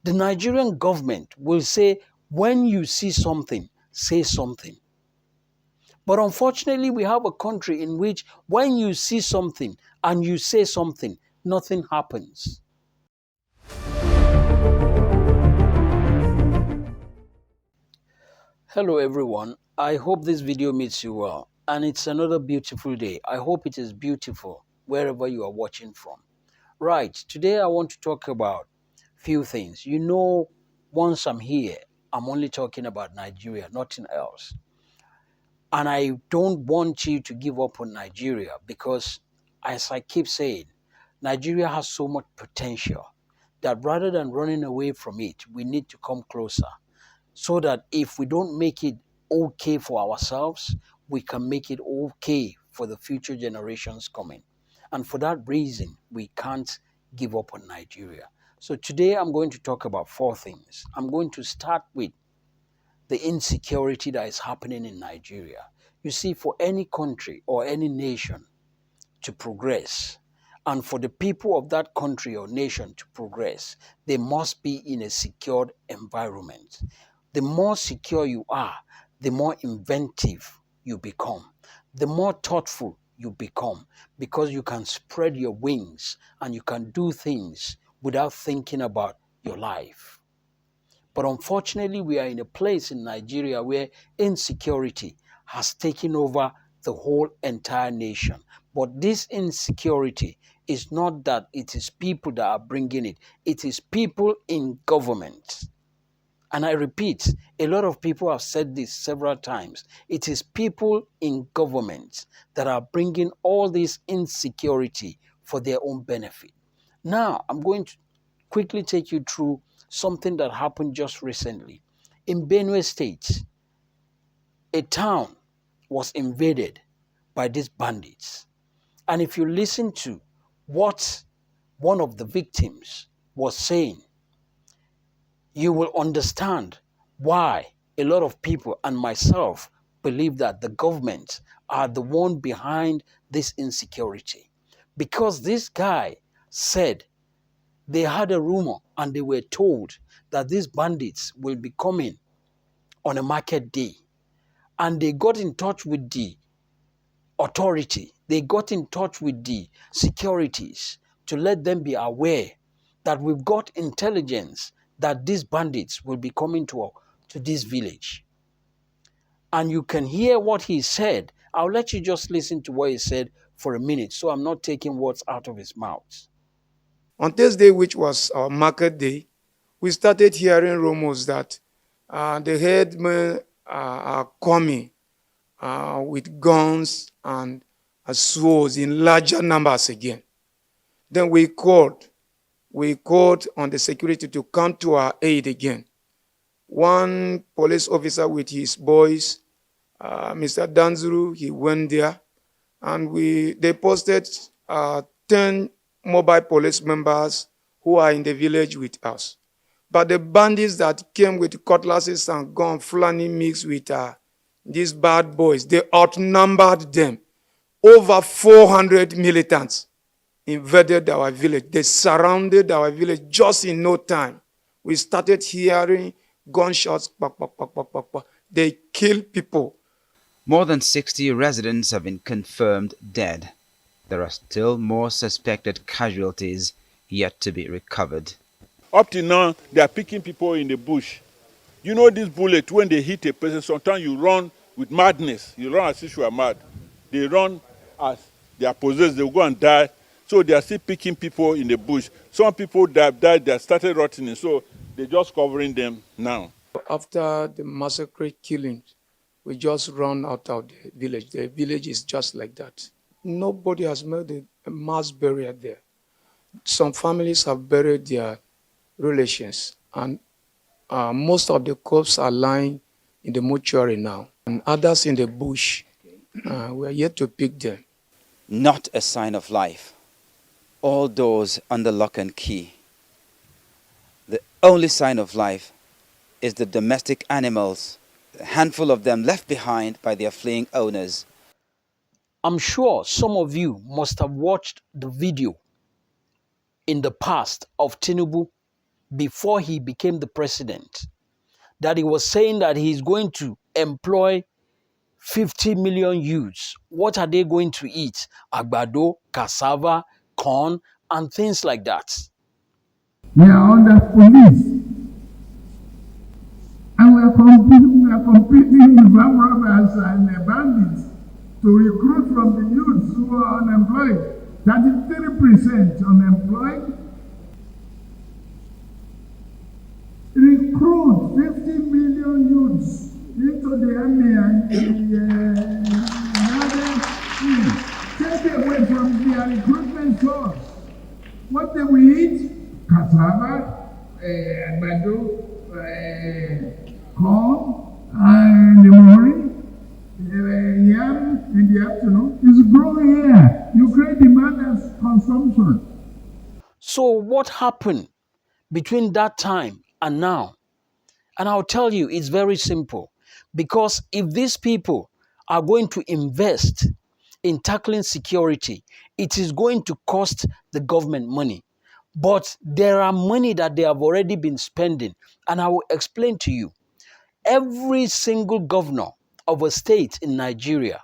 The Nigerian government will say, when you see something, say something. But unfortunately, we have a country in which when you see something and you say something, nothing happens. Hello everyone, I hope this video meets you well, and it's another beautiful day. I hope it is beautiful wherever you are watching from. Right, today I want to talk about few things. You know, once I'm here, I'm only talking about Nigeria, nothing else. And I don't want you to give up on Nigeria because, as I keep saying, Nigeria has so much potential that rather than running away from it, we need to come closer so that if we don't make it okay for ourselves, we can make it okay for the future generations coming. And for that reason, we can't give up on Nigeria. So today I'm going to talk about four things. I'm going to start with the insecurity that is happening in Nigeria. You see, for any country or any nation to progress, and for the people of that country or nation to progress, they must be in a secured environment. The more secure you are, the more inventive you become, the more thoughtful you become, because you can spread your wings and you can do things without thinking about your life. But unfortunately, we are in a place in Nigeria where insecurity has taken over the whole entire nation. But this insecurity is not that it is people that are bringing it. It is people in government. And I repeat, a lot of people have said this several times. It is people in government that are bringing all this insecurity for their own benefit. Now, I'm going to quickly take you through something that happened just recently. In Benue State, a town was invaded by these bandits. And if you listen to what one of the victims was saying, you will understand why a lot of people and myself believe that the government are the one behind this insecurity. Because this guy said they had a rumor and they were told that these bandits will be coming on a market day. And they got in touch with the authority. They got in touch with the securities to let them be aware that we've got intelligence that these bandits will be coming to this village. And you can hear what he said. I'll let you just listen to what he said for a minute, so I'm not taking words out of his mouth. On Thursday, which was our market day, we started hearing rumors that the headmen are coming with guns and swords in larger numbers again. Then we called on the security to come to our aid again. One police officer with his boys, Mr. Danzuru, he went there, and they posted 10 mobile police members who are in the village with us. But the bandits that came with cutlasses and guns, Fulani mixed with these bad boys, they outnumbered them. Over 400 militants invaded our village. They surrounded our village just in no time. We started hearing gunshots. They killed people. More than 60 residents have been confirmed dead. There are still more suspected casualties yet to be recovered. Up till now, they are picking people in the bush. You know, this bullet, when they hit a person, sometimes you run with madness. You run as if you are mad. They run as they are possessed. They will go and die. So they are still picking people in the bush. Some people that died, they started rotting, so they're just covering them now. After the massacre killings, we just run out of the village. The village is just like that. Nobody has made a mass burial there. Some families have buried their relations, and most of the corpses are lying in the mortuary now, and others in the bush. We are yet to pick them. Not a sign of life. All doors under lock and key. The only sign of life is the domestic animals, a handful of them left behind by their fleeing owners. I'm sure some of you must have watched the video in the past of Tinubu before he became the president, that he was saying that he's going to employ 50 million youths. What are they going to eat? Agbado, cassava, corn, and things like that. We are under police. And we are competing with armed robbers and bandits to recruit from the youths who are unemployed. 33% unemployed. Recruit 50 million youths into the army and the take away from their recruitment source. What they will eat? Cassava, agbado, corn, and the morning, yam in the afternoon. Is growing here. You create demand and consumption. So what happened between that time and now? And I'll tell you, it's very simple. Because if these people are going to invest in tackling security, it is going to cost the government money. But there are money that they have already been spending. And I will explain to you. Every single governor of a state in Nigeria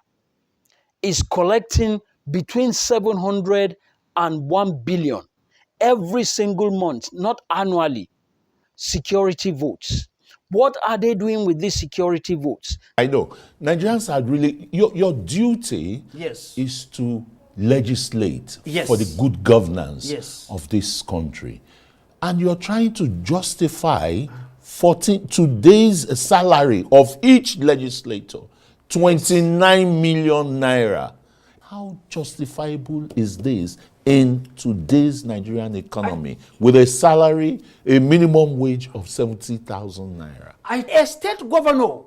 is collecting between 700 and 1 billion every single month, not annually, security votes. What are they doing with these security votes? I know. Nigerians are really, your duty Yes. is to legislate Yes. for the good governance Yes. of this country. And you're trying to justify today's salary of each legislator, 29 million naira. How justifiable is this in today's Nigerian economy with a salary, a minimum wage of 70,000 naira? A state governor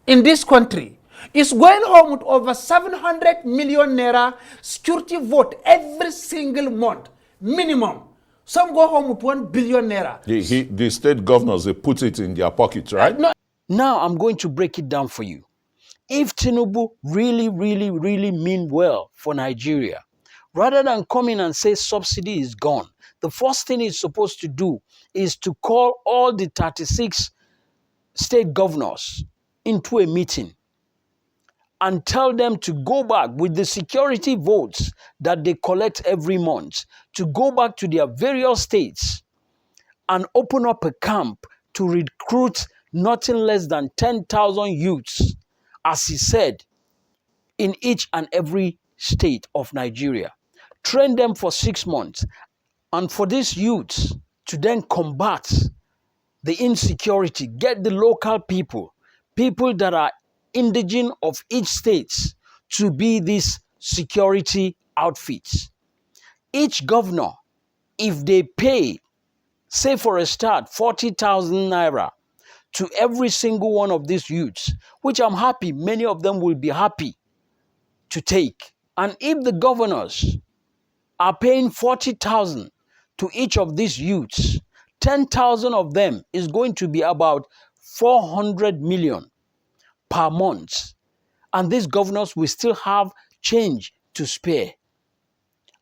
in this country is going home with over 700 million naira security vote every single month, minimum. Some go home with 1 billion naira. The state governors, they put it in their pockets, right? No. Now I'm going to break it down for you. If Tinubu really mean well for Nigeria, rather than come in and say subsidy is gone, the first thing he's supposed to do is to call all the 36 state governors into a meeting and tell them to go back with the security votes that they collect every month, to go back to their various states and open up a camp to recruit nothing less than 10,000 youths, as he said, in each and every state of Nigeria. Train them for 6 months. And for these youths to then combat the insecurity, get the local people that are indigenous of each state to be these security outfits. Each governor, if they pay, say for a start, 40,000 naira to every single one of these youths, which I'm happy, many of them will be happy to take. And if the governors are paying 40,000 to each of these youths, 10,000 of them is going to be about 400 million per month. And these governors will still have change to spare.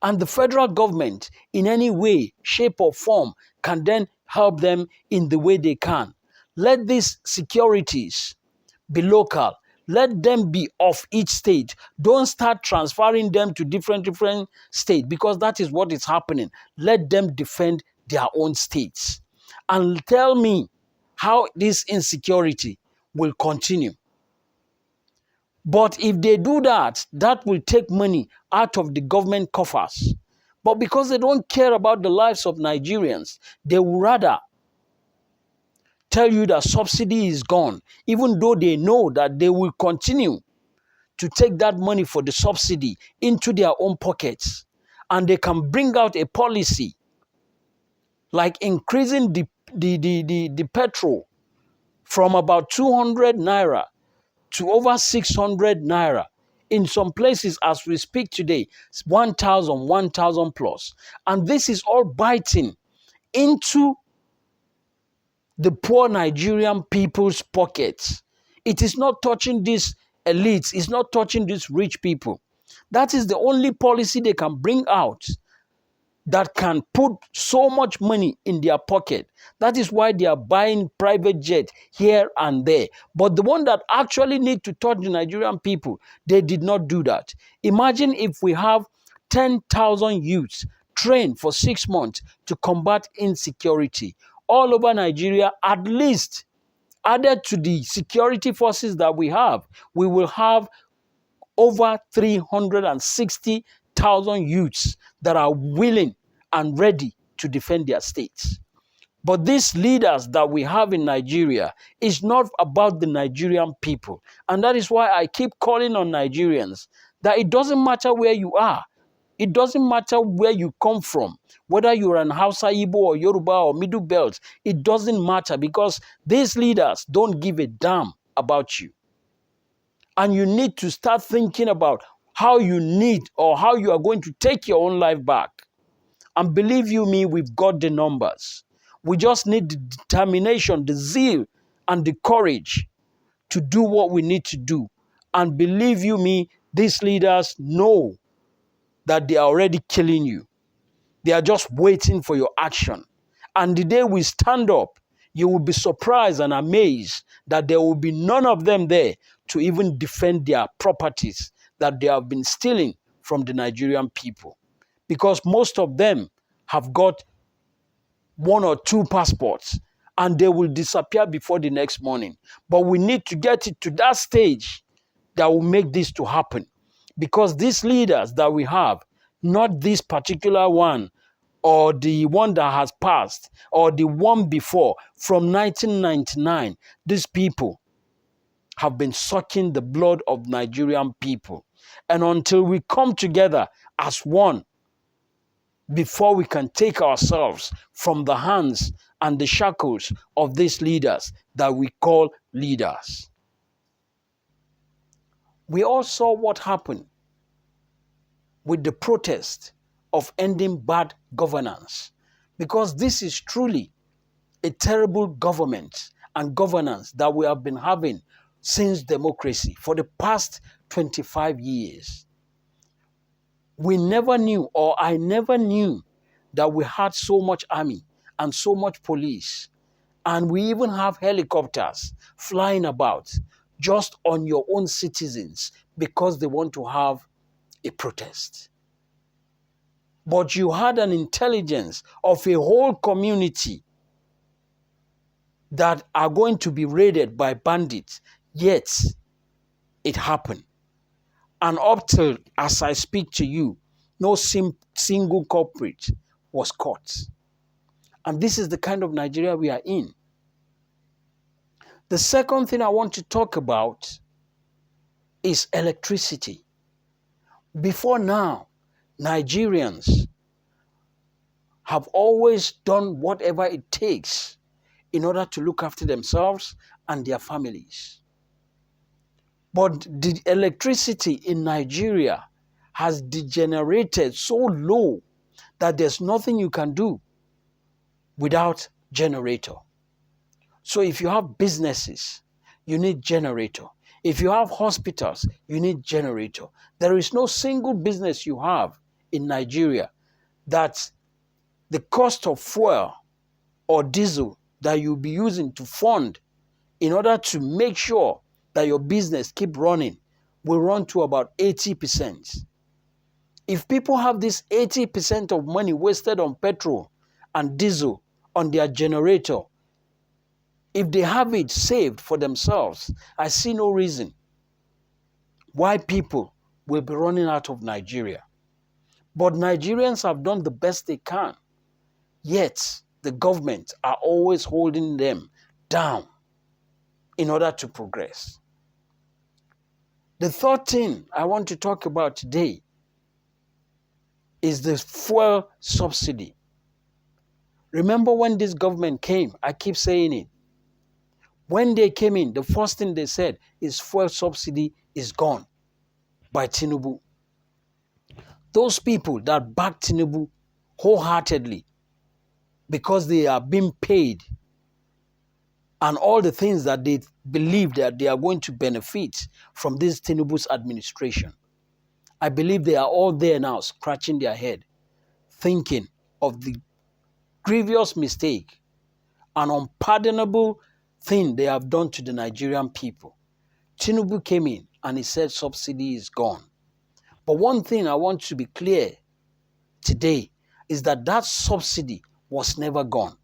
And the federal government, in any way, shape or form, can then help them in the way they can. Let these securities be local. Let them be of each state. Don't start transferring them to different states, because that is what is happening. Let them defend their own states. And tell me how this insecurity will continue. But if they do that, that will take money out of the government coffers. But because they don't care about the lives of Nigerians, they would rather tell you that subsidy is gone, even though they know that they will continue to take that money for the subsidy into their own pockets. And they can bring out a policy like increasing the petrol from about 200 naira to over 600 naira. In some places, as we speak today, 1,000 plus. And this is all biting into the poor Nigerian people's pockets. It is not touching these elites. It's not touching these rich people. That is the only policy they can bring out that can put so much money in their pocket. That is why they are buying private jet here and there. But the one that actually need to touch the Nigerian people, they did not do that. Imagine if we have 10,000 youths trained for 6 months to combat insecurity all over Nigeria, at least added to the security forces that we will have over 360,000 youths that are willing and ready to defend their states. But these leaders that we have in Nigeria is not about the Nigerian people. And that is why I keep calling on Nigerians that it doesn't matter where you are. It doesn't matter where you come from, whether you're an Hausa, Igbo, or Yoruba, or Middle Belt. It doesn't matter, because these leaders don't give a damn about you. And you need to start thinking about how you need or how you are going to take your own life back. And believe you me, we've got the numbers. We just need the determination, the zeal, and the courage to do what we need to do. And believe you me, these leaders know that they are already killing you. They are just waiting for your action. And the day we stand up, you will be surprised and amazed that there will be none of them there to even defend their properties that they have been stealing from the Nigerian people. Because most of them have got 1 or 2 passports and they will disappear before the next morning. But we need to get it to that stage that will make this to happen. Because these leaders that we have, not this particular one or the one that has passed or the one before, from 1999, these people have been sucking the blood of Nigerian people. And until we come together as one, before we can take ourselves from the hands and the shackles of these leaders that we call leaders. We all saw what happened with the protest of ending bad governance, because this is truly a terrible government and governance that we have been having since democracy for the past 25 years. We never knew, or I never knew, that we had so much army and so much police, and we even have helicopters flying about just on your own citizens because they want to have a protest. But you had an intelligence of a whole community that are going to be raided by bandits, yet it happened. And up till as I speak to you, no single culprit was caught. And this is the kind of Nigeria we are in. The second thing I want to talk about is electricity. Before now, Nigerians have always done whatever it takes in order to look after themselves and their families. But the electricity in Nigeria has degenerated so low that there's nothing you can do without generator. So if you have businesses, you need generator. If you have hospitals, you need generator. There is no single business you have in Nigeria that the cost of fuel or diesel that you'll be using to fund in order to make sure that your business keep running will run to about 80%. If people have this 80% of money wasted on petrol and diesel on their generator, if they have it saved for themselves, I see no reason why people will be running out of Nigeria. But Nigerians have done the best they can, yet the government are always holding them down in order to progress. The third thing I want to talk about today is the fuel subsidy. Remember when this government came, I keep saying it. When they came in, the first thing they said is fuel subsidy is gone by Tinubu. Those people that back Tinubu wholeheartedly because they are being paid and all the things that they believe that they are going to benefit from this Tinubu's administration. I believe they are all there now scratching their head, thinking of the grievous mistake, an unpardonable thing they have done to the Nigerian people. Tinubu came in and he said subsidy is gone. But one thing I want to be clear today is that that subsidy was never gone.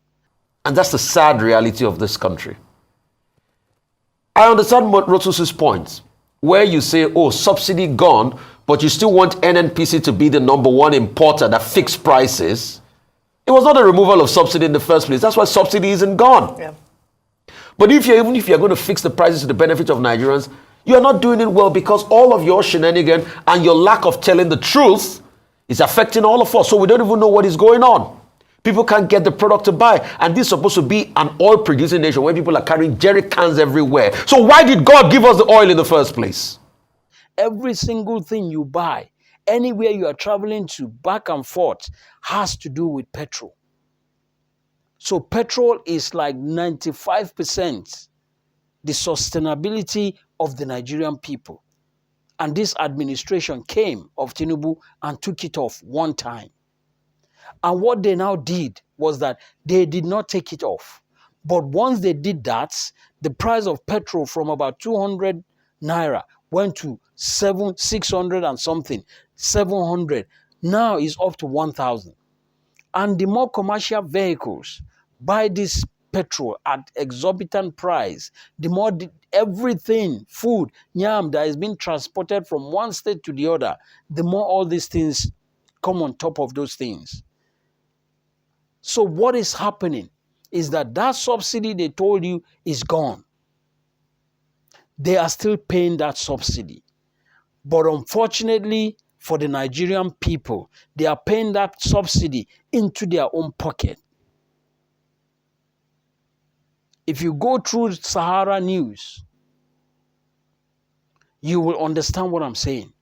And that's the sad reality of this country. I understand Rotus's point, where you say, oh, subsidy gone, but you still want NNPC to be the #1 importer that fixed prices. It was not a removal of subsidy in the first place. That's why subsidy isn't gone. Yeah. But even if you're going to fix the prices to the benefit of Nigerians, you're not doing it well, because all of your shenanigans and your lack of telling the truth is affecting all of us. So we don't even know what is going on. People can't get the product to buy. And this is supposed to be an oil-producing nation where people are carrying jerry cans everywhere. So why did God give us the oil in the first place? Every single thing you buy, anywhere you are traveling to, back and forth, has to do with petrol. So petrol is like 95% the sustainability of the Nigerian people. And this administration came of Tinubu and took it off one time. And what they now did was that they did not take it off. But once they did that, the price of petrol from about 200 naira went to 600 and something, 700. Now is up to 1,000. And the more commercial vehicles buy this petrol at exorbitant price, the more everything, food, yam that is being transported from one state to the other, the more all these things come on top of those things. So what is happening is that that subsidy they told you is gone. They are still paying that subsidy. But unfortunately for the Nigerian people, they are paying that subsidy into their own pocket. If you go through Sahara News, you will understand what I'm saying.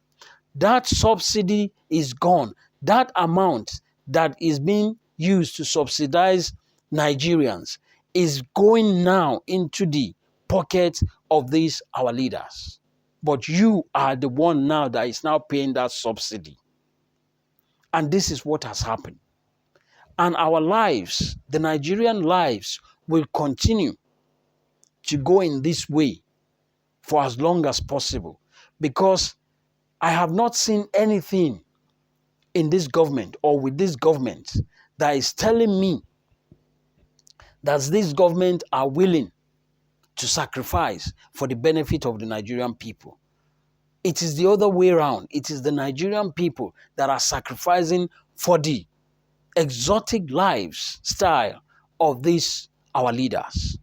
That subsidy is gone. That amount that is being used to subsidize Nigerians is going now into the pockets of these our leaders. But you are the one now that is now paying that subsidy. And this is what has happened. And our lives, the Nigerian lives, will continue to go in this way for as long as possible. Because I have not seen anything in this government or with this government that is telling me that this government are willing to sacrifice for the benefit of the Nigerian people. It is the other way around. It is the Nigerian people that are sacrificing for the exotic lifestyle of these our leaders.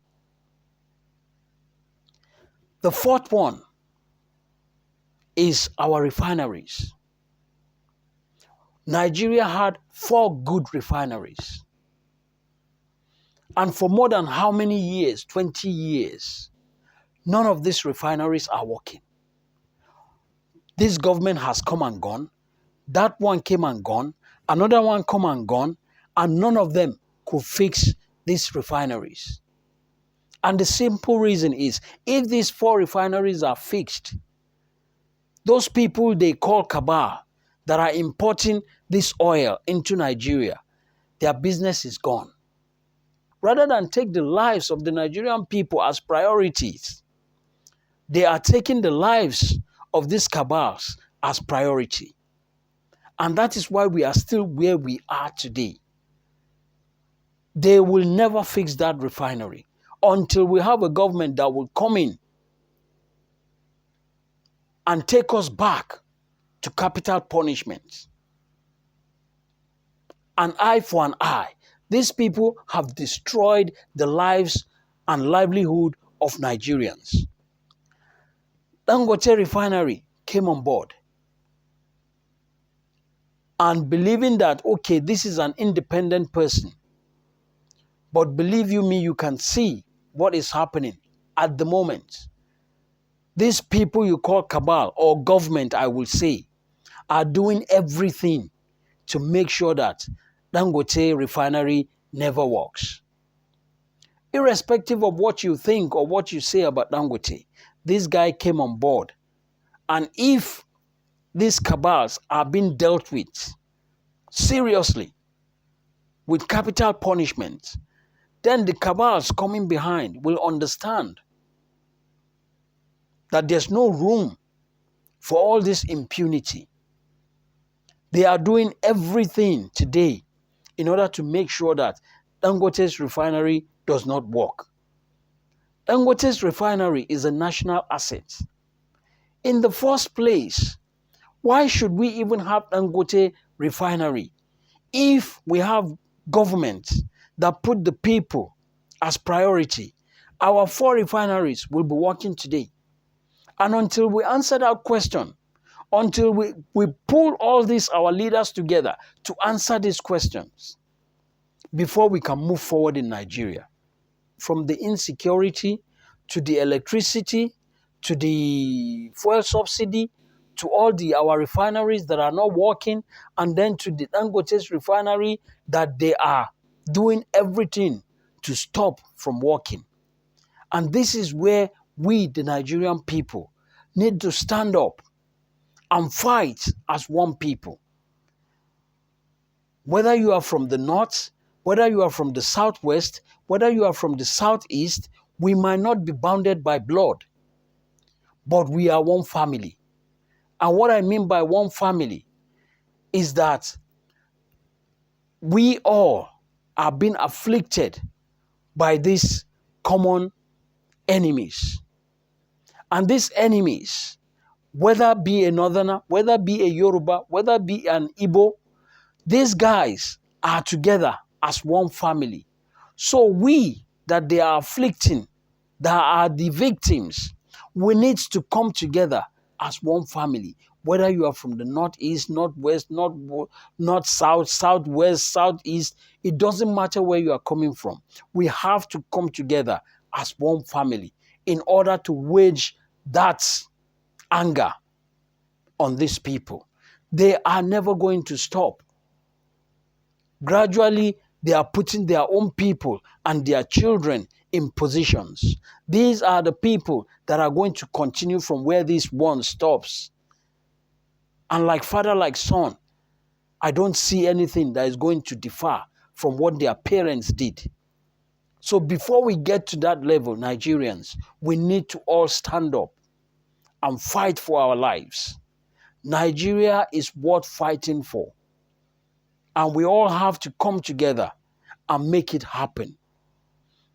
The fourth one is our refineries. Nigeria had 4 good refineries. And for more than how many years? 20 years. None of these refineries are working. This government has come and gone. That one came and gone. Another one come and gone. And none of them could fix these refineries. And the simple reason is, if these 4 refineries are fixed, those people they call cabal that are importing this oil into Nigeria, their business is gone. Rather than take the lives of the Nigerian people as priorities, they are taking the lives of these cabals as priority. And that is why we are still where we are today. They will never fix that refinery until we have a government that will come in and take us back to capital punishment. An eye for an eye. These people have destroyed the lives and livelihood of Nigerians. Dangote Refinery came on board and believing that, okay, this is an independent person. But believe you me, you can see what is happening at the moment. These people you call cabal or government, I will say, are doing everything to make sure that Dangote Refinery never works. Irrespective of what you think or what you say about Dangote, this guy came on board. And if these cabals are being dealt with seriously, with capital punishment, then the cabals coming behind will understand that there's no room for all this impunity. They are doing everything today in order to make sure that Dangote's refinery does not work. Dangote's refinery is a national asset. In the first place, why should we even have Dangote refinery if we have government that put the people as priority? Our 4 refineries will be working today. And until we answer that question, until we pull all these, our leaders together to answer these questions, before we can move forward in Nigeria, from the insecurity to the electricity to the fuel subsidy to all our refineries that are not working, and then to the Dangote's refinery that they are doing everything to stop from working. And this is where we, the Nigerian people, need to stand up and fight as one people. Whether you are from the north, whether you are from the southwest, whether you are from the southeast, we might not be bounded by blood, but we are one family. And what I mean by one family is that we all are being afflicted by these common enemies. And these enemies, whether be a northerner, whether be a Yoruba, whether be an Igbo, these guys are together as one family. So we that they are afflicting, that are the victims, we need to come together as one family. Whether you are from the northeast, northwest, north, south, southwest, southeast, it doesn't matter where you are coming from. We have to come together as one family in order to wage that anger on these people. They are never going to stop. Gradually, they are putting their own people and their children in positions. These are the people that are going to continue from where this one stops. And like father, like son, I don't see anything that is going to differ from what their parents did. So before we get to that level, Nigerians, we need to all stand up and fight for our lives. Nigeria is worth fighting for. And we all have to come together and make it happen.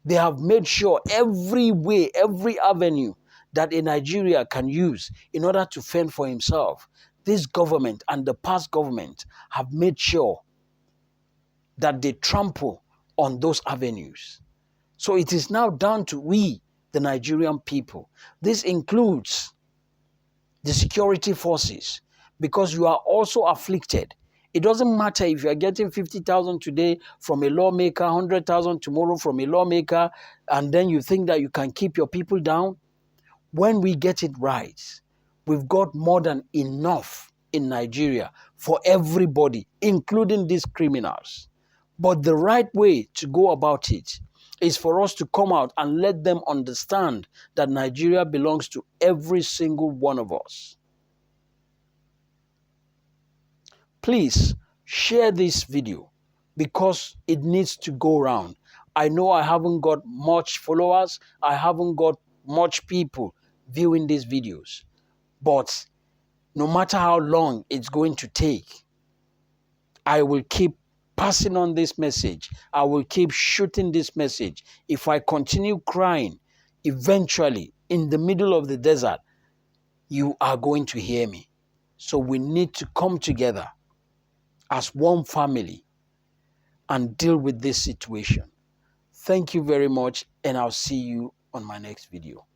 They have made sure every way, every avenue that a Nigeria can use in order to fend for himself. This government and the past government have made sure that they trample on those avenues. So it is now down to we, the Nigerian people. This includes the security forces, because you are also afflicted. It doesn't matter if you are getting 50,000 today from a lawmaker, 100,000 tomorrow from a lawmaker, and then you think that you can keep your people down. When we get it right, we've got more than enough in Nigeria for everybody, including these criminals. But the right way to go about it is for us to come out and let them understand that Nigeria belongs to every single one of us. Please share this video because it needs to go around. I know I haven't got much followers. I haven't got much people viewing these videos. But no matter how long it's going to take, I will keep passing on this message. I will keep shooting this message. If I continue crying, eventually, in the middle of the desert, you are going to hear me. So we need to come together as one family and deal with this situation. Thank you very much, and I'll see you on my next video.